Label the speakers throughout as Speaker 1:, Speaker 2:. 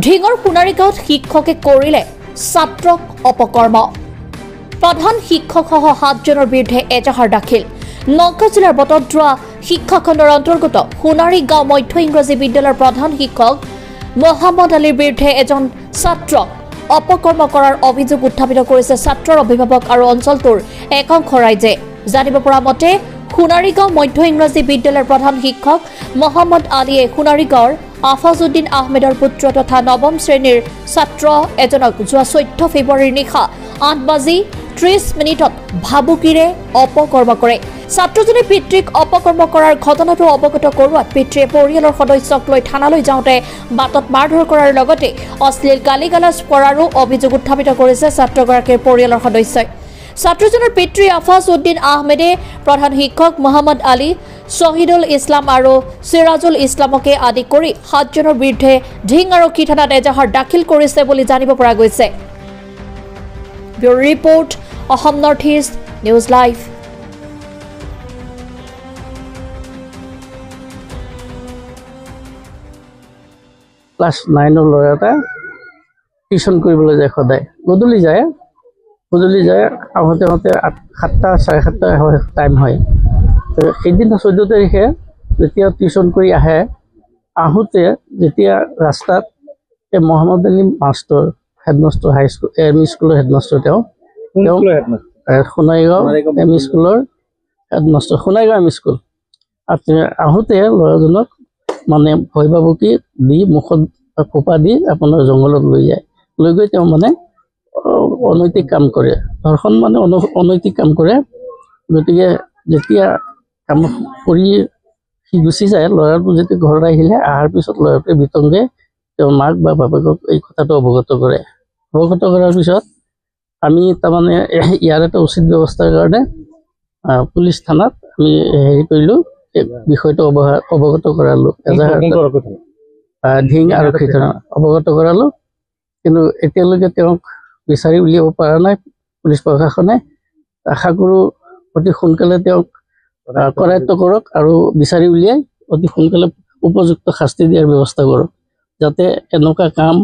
Speaker 1: ঢিঙৰ সোণাৰীগাঁৱত শিক্ষকে কৰিলে ছাত্ৰক অপকৰ্ম। প্ৰধান শিক্ষকসহ 7জনৰ বিৰুদ্ধে এজাহাৰ দাখিল। নগাঁও জিলাৰ বটদ্ৰৱা শিক্ষাখণ্ডৰ অন্তৰ্গত সোণাৰীগাঁও মধ্য ইংৰাজী বিদ্যালয়ৰ প্ৰধান শিক্ষক মহম্মদ আলীৰ বিৰুদ্ধে এজন ছাত্ৰক অপকৰ্ম কৰাৰ অভিযোগ উত্থাপিত কৰিছে ছাত্ৰৰ অভিভাৱক আৰু অঞ্চলটোৰ একাংশ ৰাইজে। জানিব পৰা মতে সোণাৰীগাঁও মধ্য ইংৰাজী বিদ্যালয়ৰ প্ৰধান শিক্ষক মহম্মদ আলীয়ে সোণাৰীগাঁৱৰ আফাজউদ্দিন আহমেদৰ পুত্ৰ তথা 9ম শ্ৰেণীৰ ছাত্ৰ এজনক যোৱা 14 ফেব্ৰুৱাৰীৰ নিশা 8:30 ভাবুকিৰে অপকৰ্ম কৰে। ছাত্ৰজনে পিতৃক অপকৰ্ম কৰাৰ ঘটনাটো অৱগত কৰোৱাত পিতৃয়ে পৰিয়ালৰ সদস্যক লৈ থানালৈ যাওঁতে বাটত মাৰধৰ কৰাৰ লগতে অশ্লীল গালি-গালাজ কৰাৰো অভিযোগ উত্থাপিত কৰিছে ছাত্ৰগৰাকীৰ পৰিয়ালৰ সদস্যই। ছাত্ৰজনৰ পিতৃ আফাজউদ্দিন আহমেদে প্ৰধান শিক্ষক মহম্মদ আলী, শহীদুল ইছলাম আৰু চিৰাজুল ইছলামকে আদি কৰি 7জনৰ বিৰুদ্ধে ঢিং আৰক্ষী থানাত এজাহাৰ দাখিল কৰিছে বুলি জানিব পৰা গৈছে। Bureau report, Assam north east news live.
Speaker 2: Class 9ৰ ল'ৰা এটা টিউশ্যন কৰিবলৈ যায়, সদায় গধূলি যায় আহোঁতে 7টা 7:30 টাইম হয়। সেইদিনা 14 তাৰিখে যেতিয়া টিউশ্যন কৰি আহোঁতে যেতিয়া ৰাস্তাত এই Mohammad Ali master, headmaster, high school M E স্কুলৰ হেডমাষ্টৰ, তেওঁ সোণাৰীগাঁও এম ই স্কুলৰ headmaster, Sonarigaon M E school. আহোঁতে ল'ৰাজনক মানে ভয় ভাবুকি দি মুখত খোপা দি আপোনাৰ জংঘলত লৈ গৈ তেওঁ মানে অনৈতিক কাম কৰে, ধৰ্ষণ মানে অনৈতিক কাম কৰে। গতিকে যেতিয়া কাম কৰি সি গুচি যায়, ল'ৰাটো যেতিয়া ঘৰত অহাৰ পিছত ল'ৰাটোৱে বিতংগে তেওঁৰ মাক বা বাপেকক এই কথাটো অৱগত কৰে। অৱগত কৰাৰ পিছত আমি তাৰমানে ইয়াৰ এটা উচিত ব্যৱস্থাৰ কাৰণে পুলিচ থানাত আমি হেৰি কৰিলোঁ, বিষয়টো অৱগত কৰালোঁ, ঢিং আৰক্ষী থানাত অৱগত কৰালোঁ। কিন্তু এতিয়ালৈকে তেওঁক বিচাৰি উলিয়াব পৰা নাই পুলিচ প্ৰশাসনে। আশা কৰোঁ অতি সোনকালে তেওঁক কৰায়ত্ব কৰক আৰু বিচাৰি উলিয়াই অতি সোনকালে উপযুক্ত শাস্তি দিয়াৰ ব্যৱস্থা কৰক, যাতে এনেকুৱা কাম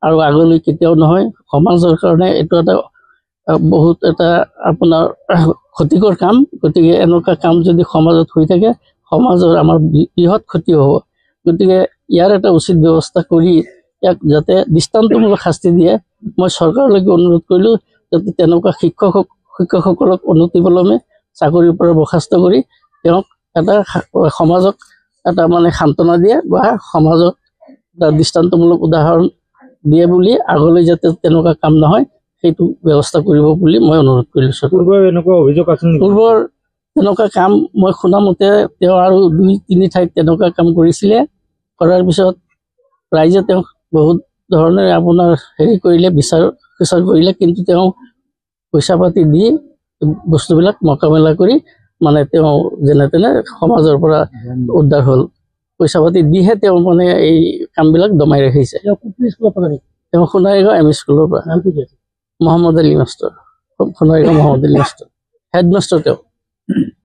Speaker 2: আৰু আগলৈ কেতিয়াও নহয়। সমাজৰ কাৰণে এইটো এটা বহুত এটা আপোনাৰ ক্ষতিকৰ কাম। গতিকে এনেকুৱা কাম যদি সমাজত হৈ থাকে, সমাজৰ আমাৰ বৃহৎ ক্ষতি হ'ব। গতিকে ইয়াৰ এটা উচিত ব্যৱস্থা কৰি ইয়াক যাতে দৃষ্টান্তমূলক শাস্তি দিয়ে, মই চৰকাৰলৈকে অনুৰোধ কৰিলোঁ যাতে তেনেকুৱা শিক্ষকসকলক অনতিপলমে চাকৰিৰ পৰা বৰ্খাস্ত কৰি তেওঁক এটা সমাজক এটা মানে সান্তনা দিয়ে বা সমাজক এটা দৃষ্টান্তমূলক উদাহৰণ দিয়ে বুলি আগলৈ যাতে তেনেকুৱা কাম নহয় সেইটো ব্যৱস্থা কৰিব বুলি মই অনুৰোধ কৰিছোঁ। পূৰ্বৰ তেনেকুৱা কাম মই শুনা মতে তেওঁ আৰু 2-3 ঠাইত তেনেকুৱা কাম কৰিছিলে। কৰাৰ পিছত ৰাইজে তেওঁক বহুত ধৰণেৰে আপোনাৰ হেৰি কৰিলে, বিচাৰ কৰিলে, কিন্তু তেওঁ পইচা পাতি দি বস্তুবিলাক মোকাবিলা কৰি মানে তেওঁ যেনে তেনে সমাজৰ পৰা উদ্ধাৰ হ'ল। পইচা পাতি দিহে তেওঁ মানে এই কামবিলাক দমাই ৰাখিছে। তেওঁ সোণাৰীগাঁও এম ই স্কুলৰ পৰা Mohammad Ali master, Sonarigaon Mohammad Ali master, headmaster তেওঁ।